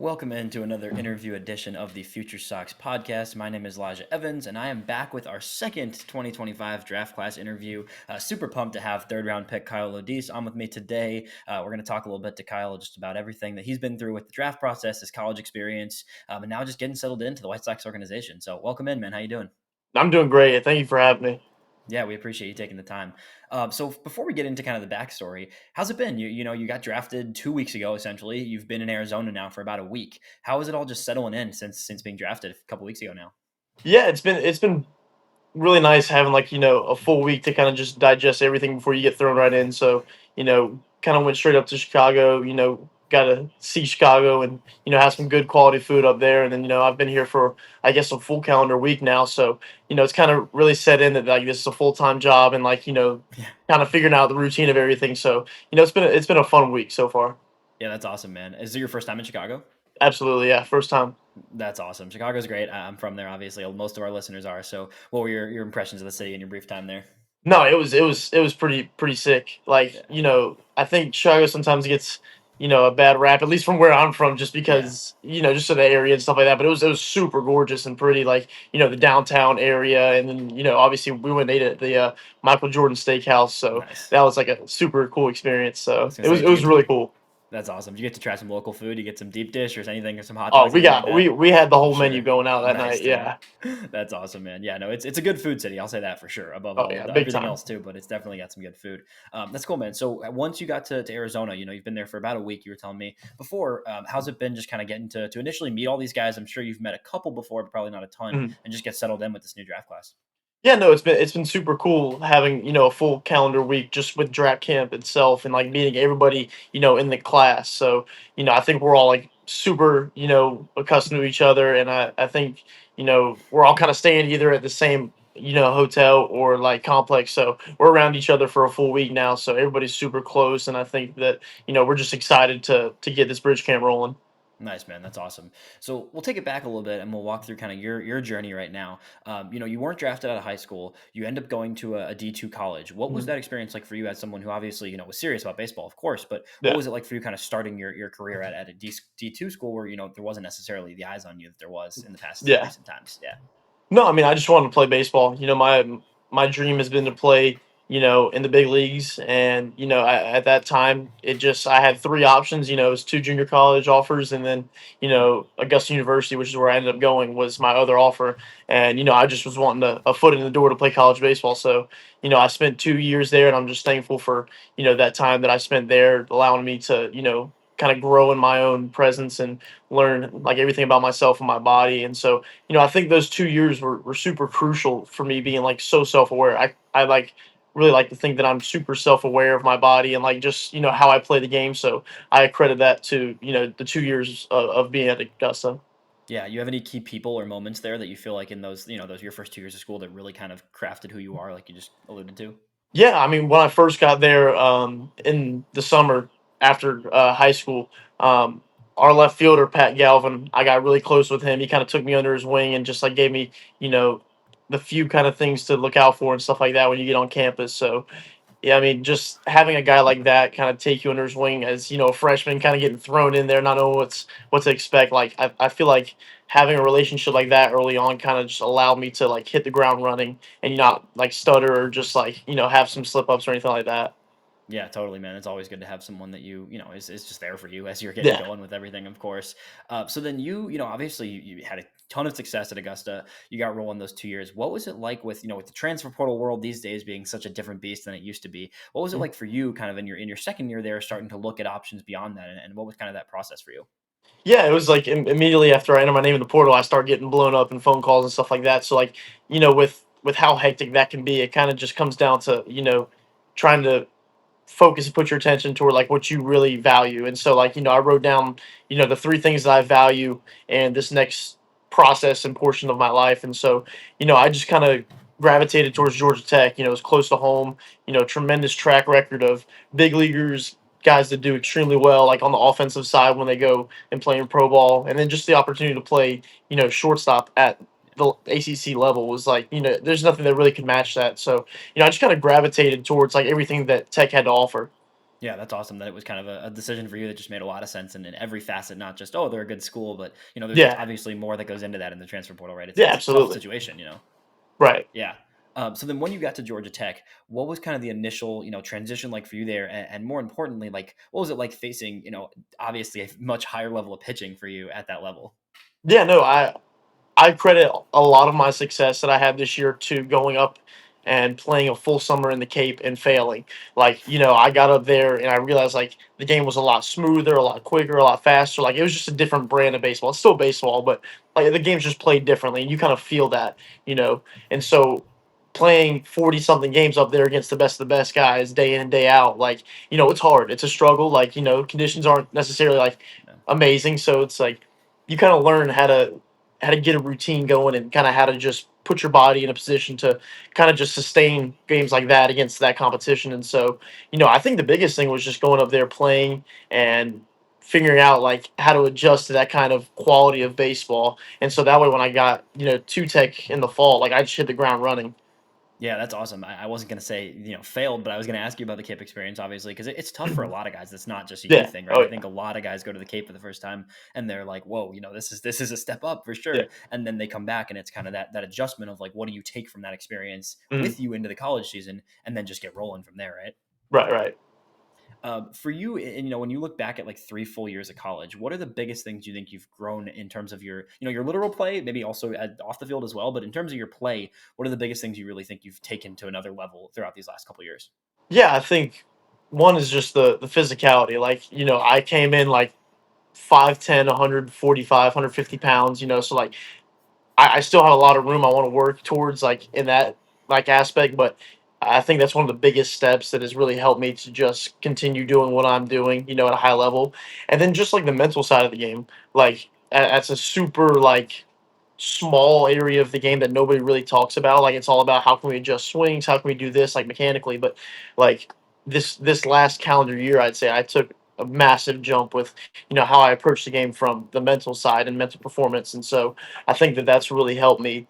Welcome into another interview edition of the FutureSox podcast. My name is Elijah Evans, and I am back with our second 2025 draft class interview. Super pumped to have third round pick Kyle Lodise on with me today. We're going to talk a little bit to Kyle just about everything that he's been through with the draft process, his college experience, and now just getting settled into the White Sox organization. So welcome in, man. How you doing? I'm doing great. Thank you for having me. Yeah, we appreciate you taking the time. So before we get into kind of the backstory, how's it been? You got drafted 2 weeks ago. Essentially, you've been in Arizona now for about a week. How is it all just settling in since being drafted a couple weeks ago now? Yeah, it's been really nice having a full week to kind of just digest everything before you get thrown right in. So kind of went straight up to Chicago. Got to see Chicago and have some good quality food up there. And then I've been here for I guess a full calendar week now. So it's kind of really set in that like this is a full time job and Yeah, kind of figuring out the routine of everything. So it's been a fun week so far. yeah, that's awesome, man. Is it your first time in Chicago? Absolutely, yeah, first time. That's awesome. Chicago's great. I'm from there, obviously. Most of our listeners are. So, what were your impressions of the city in your brief time there? No, it was pretty sick. Yeah, I think Chicago sometimes gets, a bad rap, at least from where I'm from, just yeah, because, just of the area and stuff like that. But it was super gorgeous and pretty, like, the downtown area, and then, obviously we went and ate at the Michael Jordan Steakhouse, so nice. that was like a super cool experience. I So was gonna it say, was it did you was get to? really cool. That's awesome. Did you get to try some local food? You get some deep dish or anything, or some hot Oh, dogs, we anything like got that? we had the whole menu Sure. going out that Nice, night. dude. Yeah. That's awesome, man. Yeah, no, it's a good food city. I'll say that for sure. Above Oh all yeah, of big everything time. else too, but it's definitely got some good food. That's cool, man. So once you got to Arizona, you've been there for about a week. You were telling me before. How's it been? Just kind of getting to initially meet all these guys. I'm sure you've met a couple before, but probably not a ton, Mhm. and just get settled in with this new draft class. Yeah, no, it's been super cool having, a full calendar week just with draft camp itself and like meeting everybody, in the class. So, I think we're all like super, accustomed to each other and I think, we're all kind of staying either at the same, hotel or like complex. So we're around each other for a full week now. So everybody's super close and I think that, we're just excited to get this bridge camp rolling. Nice, man. That's awesome. So we'll take it back a little bit and we'll walk through kind of your journey right now. You weren't drafted out of high school. You end up going to a D2 college. What was Mhm. that experience like for you as someone who obviously, was serious about baseball, of course, but what Yeah. was it like for you kind of starting your career at a D2 school where, there wasn't necessarily the eyes on you that there was in the past Yeah. recent times? Yeah. No, I mean, I just wanted to play baseball. My dream has been to play, in the big leagues, and at that time, I had three options. It was two junior college offers, and then Augusta University, which is where I ended up going, was my other offer. And I just was wanting a foot in the door to play college baseball. So I spent 2 years there, and I'm just thankful for that time that I spent there, allowing me to kind of grow in my own presence and learn like everything about myself and my body. And so I think those 2 years were super crucial for me being like so self aware. I like really like to think that I'm super self aware of my body and like just how I play the game. So I accredit that to the 2 years of being at Augusta. Yeah. You have any key people or moments there that you feel like in those your first 2 years of school that really kind of crafted who you are, like you just alluded to? Yeah, I mean, when I first got there in the summer after high school, our left fielder Pat Galvin, I got really close with him. He kind of took me under his wing and just like gave me, you know, the few kind of things to look out for and stuff like that when you get on campus. So yeah, I mean, just having a guy like that kind of take you under his wing as a freshman, kind of getting thrown in there, not knowing what to expect. Like I feel like having a relationship like that early on kind of just allowed me to like hit the ground running and not like stutter or just like have some slip ups or anything like that. Yeah, totally, man. It's always good to have someone that is just there for you as you're getting Yeah. going with everything, of course. So then obviously you had a ton of success at Augusta. You got rolling those 2 years. What was it like with the transfer portal world these days being such a different beast than it used to be? What was it like for you, kind of in your second year there, starting to look at options beyond that, and what was kind of that process for you? Yeah, it was like immediately after I entered my name in the portal, I started getting blown up and phone calls and stuff like that. So like, with how hectic that can be, it kind of just comes down to trying to focus and put your attention toward like what you really value. And so like, I wrote down, the three things that I value and this next process and portion of my life. And so, I just kind of gravitated towards Georgia Tech. It's close to home, tremendous track record of big leaguers, guys that do extremely well, like on the offensive side when they go and play in pro ball. And then just the opportunity to play, shortstop at the ACC level was like, there's nothing that really could match that. So, I just kind of gravitated towards like everything that Tech had to offer. Yeah, that's awesome that it was kind of a decision for you that just made a lot of sense in every facet, not just, oh, they're a good school, but there's Yeah, obviously more that goes into that in the transfer portal, right? It's yeah, it's a tough absolutely. situation. Right. Yeah. So then when you got to Georgia Tech, what was kind of the initial, transition like for you there? And more importantly, like what was it like facing, obviously a much higher level of pitching for you at that level? Yeah, no, I credit a lot of my success that I had this year to going up and playing a full summer in the Cape and failing. Like, I got up there and I realized like the game was a lot smoother, a lot quicker, a lot faster. Like it was just a different brand of baseball. It's still baseball, but like the game's just played differently and you kind of feel that, you know. And so playing 40 something games up there against the best of the best guys day in and day out, like, it's hard. It's a struggle. Like, conditions aren't necessarily like Yeah. amazing. So it's like you kind of learn how to get a routine going and kind of how to just put your body in a position to kind of just sustain games like that against that competition. And so, I think the biggest thing was just going up there playing and figuring out like how to adjust to that kind of quality of baseball. And so that way when I got, two tech in the fall, like I just hit the ground running. Yeah, that's awesome. I wasn't gonna say failed, but I was gonna ask you about the Cape experience, obviously, because it's tough for a lot of guys. It's not just a you Yeah. thing, right? Oh I yeah. think a lot of guys go to the Cape for the first time and they're like, "Whoa, this is a step up for Yeah. sure." And then they come back and it's kind of that adjustment of like, what do you take from that experience Mhm. with you into the college season, and then just get rolling from there, right? Right. Right. For you, and when you look back at like 3 full years of college, what are the biggest things you think you've grown in terms of your literal play, maybe also off the field as well, but in terms of your play, what are the biggest things you really think you've taken to another level throughout these last couple years? Yeah. I think one is just the physicality. Like, I came in like 5'10", 145, 150 pounds, so like I still have a lot of room I want to work towards like in that like aspect, but I think that's one of the biggest steps that has really helped me to just continue doing what I'm doing, at a high level. And then just like the mental side of the game, like that's a super like small area of the game that nobody really talks about. Like it's all about how can we adjust swings, how can we do this like mechanically, but like this last calendar year, I'd say I took a massive jump with how I approach the game from the mental side and mental performance, and so I think that that's really helped me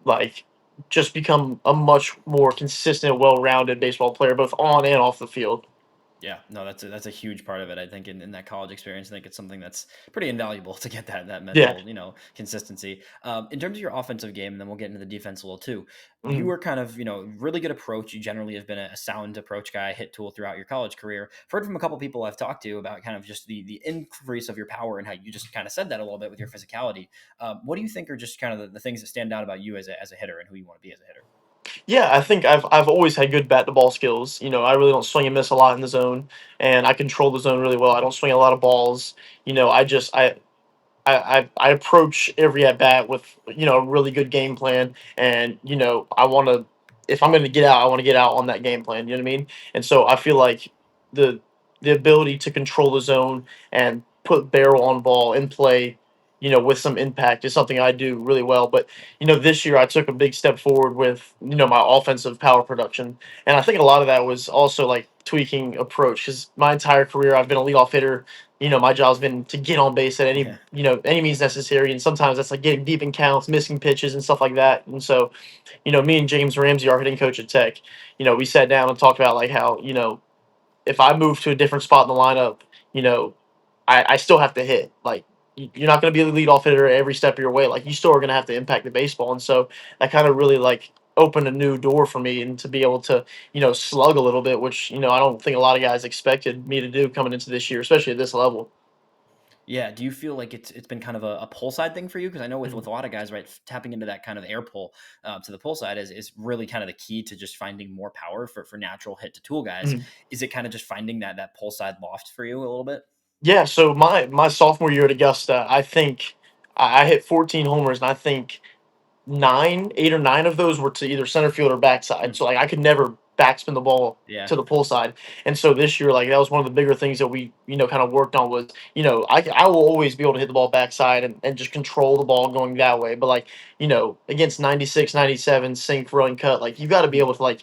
like just become a much more consistent, well-rounded baseball player, both on and off the field. Yeah, no, that's a huge part of it. I think in that college experience, I think it's something that's pretty invaluable to get that Yeah. mental, consistency. In terms of your offensive game, and then we'll get into the defense a little too. You Mhm. were kind of, really good approach. You generally have been a sound approach guy, hit tool throughout your college career. I've heard from a couple people I've talked to about kind of just the increase of your power and how you just kind of said that a little bit with your physicality. What do you think are just kind of the things that stand out about you as a hitter and who you want to be as a hitter? Yeah, I think I've always had good bat to ball skills. I really don't swing and miss a lot in the zone, and I control the zone really well. I don't swing a lot of balls. I just I approach every at bat with a really good game plan, and I want to if I'm going to get out, I want to get out on that game plan. You know what I mean? And so I feel like the the ability to control the zone and put barrel on ball in play, with some impact is something I do really well. But this year I took a big step forward with my offensive power production, and I think a lot of that was also like tweaking approach because my entire career I've been a leadoff hitter. My job's been to get on base at Yeah. any means necessary, and sometimes that's like getting deep in counts, missing pitches, and stuff like that. And so, me and James Ramsey, our hitting coach at Tech, we sat down and talked about like how if I move to a different spot in the lineup, you know, I still have to hit. Like you're not going to be the leadoff hitter every step of your way. Like you still are going to have to impact the baseball, and so that kind of really like opened a new door for me and to be able to slug a little bit, which I don't think a lot of guys expected me to do coming into this year, especially at this level. Yeah. Do you feel like it's been kind of a pull side thing for you? Because I know with Mhm. with a lot of guys, right, tapping into that kind of air pull to the pull side is really kind of the key to just finding more power for natural hit to tool guys. Mhm. Is it kind of just finding that pull side loft for you a little bit? Yeah, so my sophomore year at Augusta, I think I hit 14 homers, and I think 8 or 9 of those were to either center field or backside. Hmm. So, like, I could never backspin the ball Yeah. to the pull side. And so this year, like, that was one of the bigger things that we, kind of worked on was, I will always be able to hit the ball backside and just control the ball going that way. But, like, against 96, 97 sink, run, cut, like, you got to be able to, like,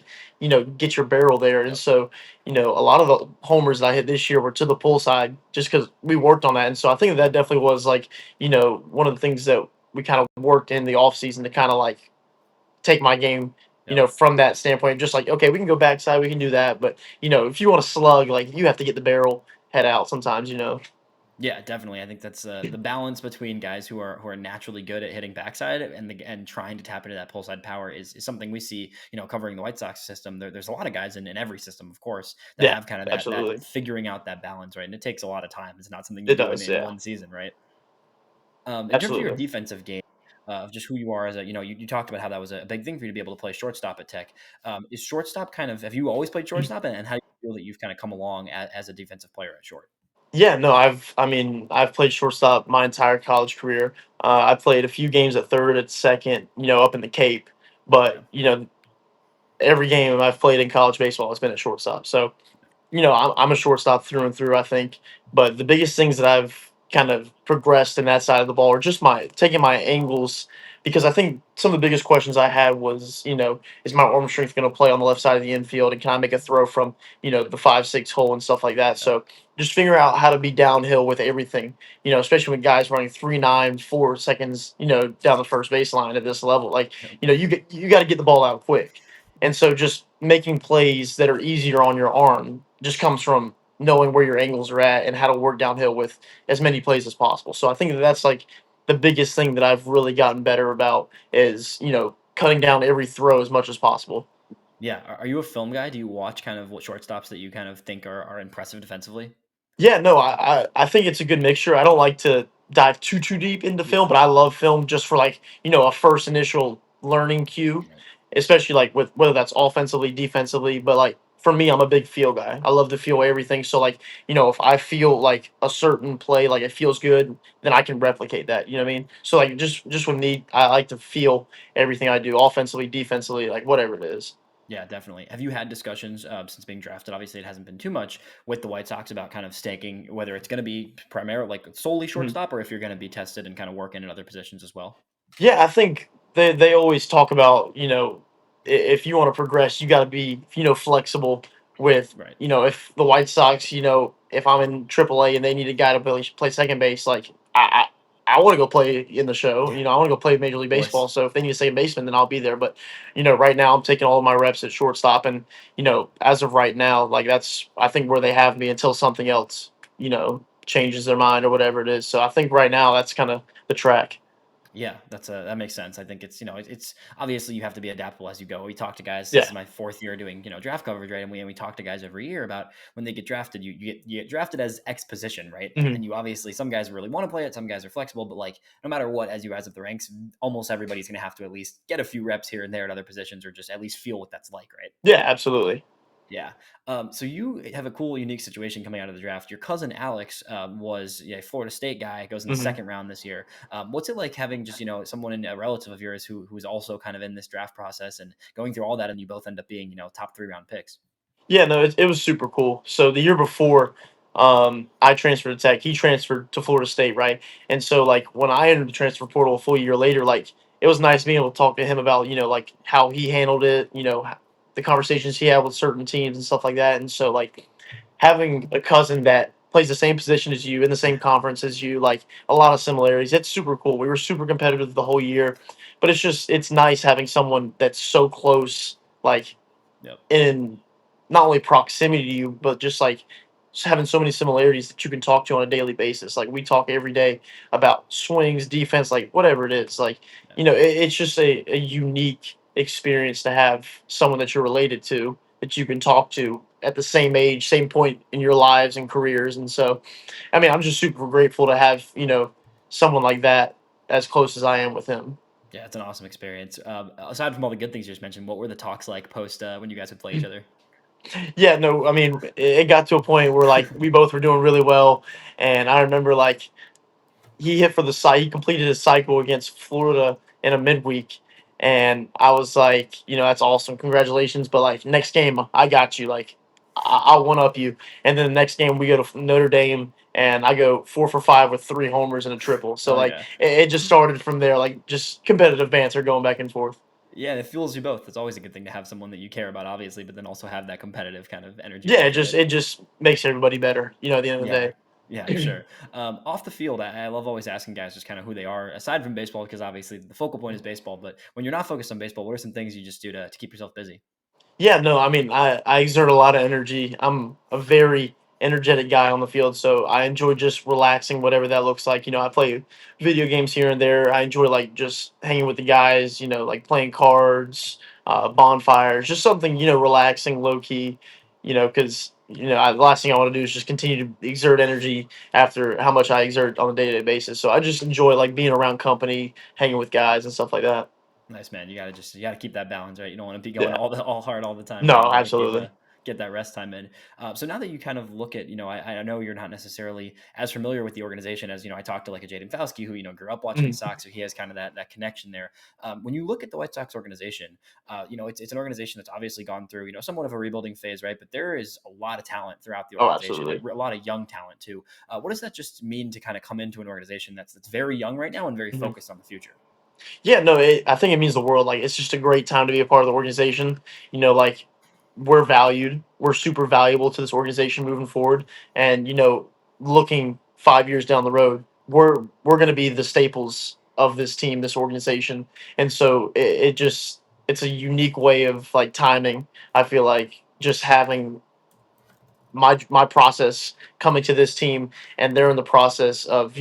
get your barrel there. And Yep. so, a lot of the homers that I hit this year were to the pull side just because we worked on that. And so I think that definitely was, like, one of the things that we kind of worked in the off season to kind of like take my game Yep. from that standpoint, just like, okay, we can go backside, we can do that. But, if you want to slug, like, you have to get the barrel head out sometimes. Yeah, definitely. I think that's the balance between guys who are naturally good at hitting backside and trying to tap into that pull side power is something we see. Covering the White Sox system, there's a lot of guys in every system, of course, that Yeah, have kind of that absolutely. figuring out that balance, right? And it takes a lot of time. It's not something you It do does. in Yeah, one season, right? In terms of your absolutely. defensive game, of just who you are as you talked about how that was a big thing for you to be able to play shortstop at Tech. Is shortstop kind of have you always played shortstop, and how do you feel that you've kind of come along as a defensive player at short? Yeah, no, I've played shortstop my entire college career. I played a few games at third, at second, up in the Cape, Yeah. but every game I've played in college baseball has been at shortstop. So I'm a shortstop through and through, I think. But the biggest things that I've kind of progressed in that side of the ball are just my taking my angles, because I think some of the biggest questions I had was, is my arm strength going to play on the left side of the infield, and can I make a throw from, the 5-6 hole and stuff like that. Yep. So just figure out how to be downhill with everything, especially with guys running 3.9, 4 seconds, down the first baseline at this level. Like, Yep. you got to get the ball out quick. And so just making plays that are easier on your arm just comes from knowing where your angles are at and how to work downhill with as many plays as possible. So I think that that's like the biggest thing that I've really gotten better about is, cutting down every throw as much as possible. Yeah. Are you a film guy? Do you watch kind of what shortstops that you kind of think are impressive defensively? Yeah, no, I think it's a good mixture. I don't like to dive too deep into Yeah. film, but I love film just for, like, a first initial learning cue, Right. especially like with whether that's offensively, defensively. But like for me, I'm a big feel guy. I love to feel everything. So like, if I feel like a certain play, like it feels good, then I can replicate that. You know what I mean? So like just with me, I like to feel everything I do, offensively, defensively, like whatever it is. Yeah, definitely. Have you had discussions since being drafted? Obviously, it hasn't been too much with the White Sox about kind of staking whether it's going to be primarily like solely Mhm. shortstop or if you're going to be tested and kind of work in other positions as well. Yeah, I think they always talk about, if you want to progress, you got to be, flexible with, Right. if the White Sox, if I'm in AAA and they need a guy to play second base, like I want to go play in the show, Yeah, I want to go play Major League of course. Baseball. So if they need a second baseman, then I'll be there. But, right now I'm taking all of my reps at shortstop, and, as of right now, like that's, I think, where they have me until something else, changes their mind or whatever it is. So I think right now that's kind of the track. Yeah, that makes sense. I think it's obviously you have to be adaptable as you go. We talk to guys. This Yeah. is my fourth year doing draft coverage, right? And we talk to guys every year about when they get drafted. You get drafted as X position, right? Mhm. And you obviously some guys really want to play it, some guys are flexible, but like no matter what, as you rise up the ranks, almost everybody's going to have to at least get a few reps here and there at other positions, or just at least feel what that's like, right? Yeah, absolutely. Yeah. So you have a cool, unique situation coming out of the draft. Your cousin Alex was a Florida State guy, goes in the Mhm. second round this year. What's it like having just someone in a relative of yours who's also kind of in this draft process and going through all that, and you both end up being top 3 round picks? Yeah, no, it was super cool. So the year before, I transferred to Tech. He transferred to Florida State, right? And so like when I entered the transfer portal a full year later, like it was nice being able to talk to him about like how he handled it, the conversations he had with certain teams and stuff like that. And so like having a cousin that plays the same position as you in the same conference as you, like a lot of similarities. It's super cool. We were super competitive the whole year, but it's nice having someone that's so close, like Yep. in not only proximity to you, but just having so many similarities that you can talk to on a daily basis. Like we talk every day about swings, defense, like whatever it is. Like, Yeah. it's just a unique experience to have someone that you're related to that you can talk to at the same age, same point in your lives and careers. And so, I mean, I'm just super grateful to have, someone like that as close as I am with him. Yeah, it's an awesome experience. Aside from all the good things you just mentioned, what were the talks like post when you guys would play each other? Yeah, no, I mean, it got to a point where like we both were doing really well, and I remember like he hit for the side. He completed his cycle against Florida in a midweek, and I was like, that's awesome, congratulations. But like next game, I got you. Like I'll one up you. And then the next game, we go to Notre Dame, and I go 4 for 5 with 3 homers and a triple. So Oh like yeah. it just started from there, like just competitive banter going back and forth. Yeah, it fuels you both. It's always a good thing to have someone that you care about, obviously, but then also have that competitive kind of energy Yeah, with you, right? it just makes everybody better. At the end of the Yeah. day. Yeah, I'm sure. Off the field, I love always asking guys just kind of who they are aside from baseball, because obviously the focal point is baseball. But when you're not focused on baseball, what are some things you just do to keep yourself busy? Yeah, no, I mean, I exert a lot of energy. I'm a very energetic guy on the field, so I enjoy just relaxing, whatever that looks like. I play video games here and there. I enjoy like just hanging with the guys, like playing cards, bonfires, just something, relaxing, low key, because, the last thing I want to do is just continue to exert energy after how much I exert on a day to day basis. So I just enjoy like being around company, hanging with guys and stuff like that. Nice, man. You gotta keep that balance, right? You don't want to be going Yeah. all hard all the time, right? No, You got to absolutely. get that rest time in. So now that you kind of look at, I know you're not necessarily as familiar with the organization as I talked to like a Jaden Fauski who grew up watching the Mhm. Sox, so he has kind of that connection there. When you look at the White Sox organization, it's an organization that's obviously gone through somewhat of a rebuilding phase, right? But there is a lot of talent throughout the Oh, organization, absolutely. a lot of young talent too. What does that just mean to kind of come into an organization that's very young right now and very Mhm. focused on the future? Yeah, no, I think it means the world. Like, it's just a great time to be a part of the organization. Like we're valued, we're super valuable to this organization moving forward, and looking 5 years down the road, we're going to be the staples of this team, this organization, and so it's a unique way of like timing. I feel like just having my process coming to this team, and they're in the process of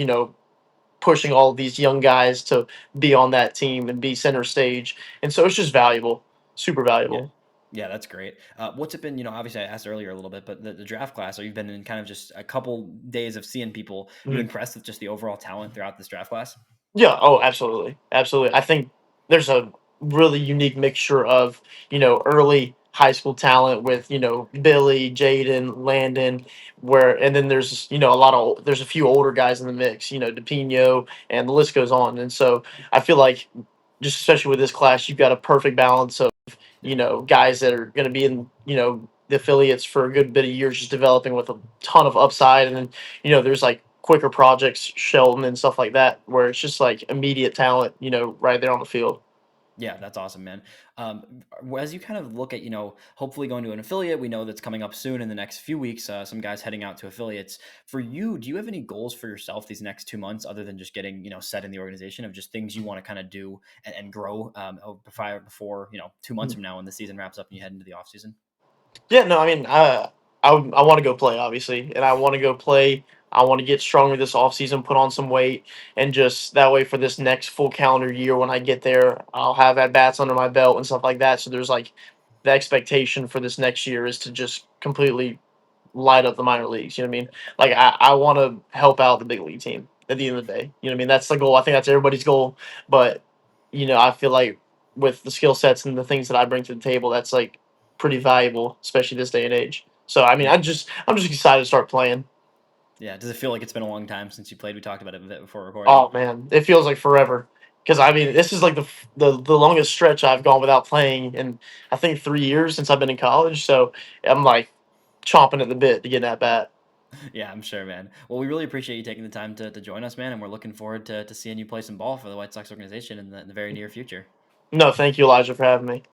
pushing all of these young guys to be on that team and be center stage. And so it's just valuable, super Yeah. valuable. Yeah, that's great. What's it been? Obviously, I asked earlier a little bit, but the draft class, so you've been in kind of just a couple days of seeing people. You Mhm. impressed with just the overall talent throughout this draft class? Yeah. Oh, absolutely. Absolutely. I think there's a really unique mixture of, early high school talent with, Billy, Jaden, Landon, and then there's, there's a few older guys in the mix, DePino, and the list goes on. And so I feel like, just especially with this class, you've got a perfect balance of Yeah. guys that are going to be in, the affiliates for a good bit of years, just developing with a ton of upside. And then, there's like quicker projects, Shelton and stuff like that, where it's just like immediate talent, right there on the field. Yeah, that's awesome, man. As you kind of look at, hopefully going to an affiliate, we know that's coming up soon in the next few weeks. Some guys heading out to affiliates. For you, do you have any goals for yourself these next 2 months, other than just getting, set in the organization of just things you want to kind of do and grow before 2 months from now when the season wraps up and you head into the off season? Yeah, no, I mean, I want to go play, obviously, and I want to go play. I want to get stronger this offseason, put on some weight, and just that way for this next full calendar year when I get there, I'll have at bats under my belt and stuff like that. So there's like the expectation for this next year is to just completely light up the minor leagues. You know what I mean? Like I want to help out the big league team at the end of the day. You know what I mean? That's the goal. I think that's everybody's goal. But I feel like with the skill sets and the things that I bring to the table, that's like pretty valuable, especially this day and age. So I mean, Yeah. I'm just excited to start playing. Yeah. Does it feel like it's been a long time since you played? We talked about it a bit before recording. Oh man, it feels like forever. Because I mean, this is like the longest stretch I've gone without playing in I think 3 years since I've been in college. So I'm like chomping at the bit to get that bat. Yeah, I'm sure, man. Well, we really appreciate you taking the time to join us, man, and we're looking forward to seeing you play some ball for the White Sox organization in the very near future. No, thank you, Elijah, for having me.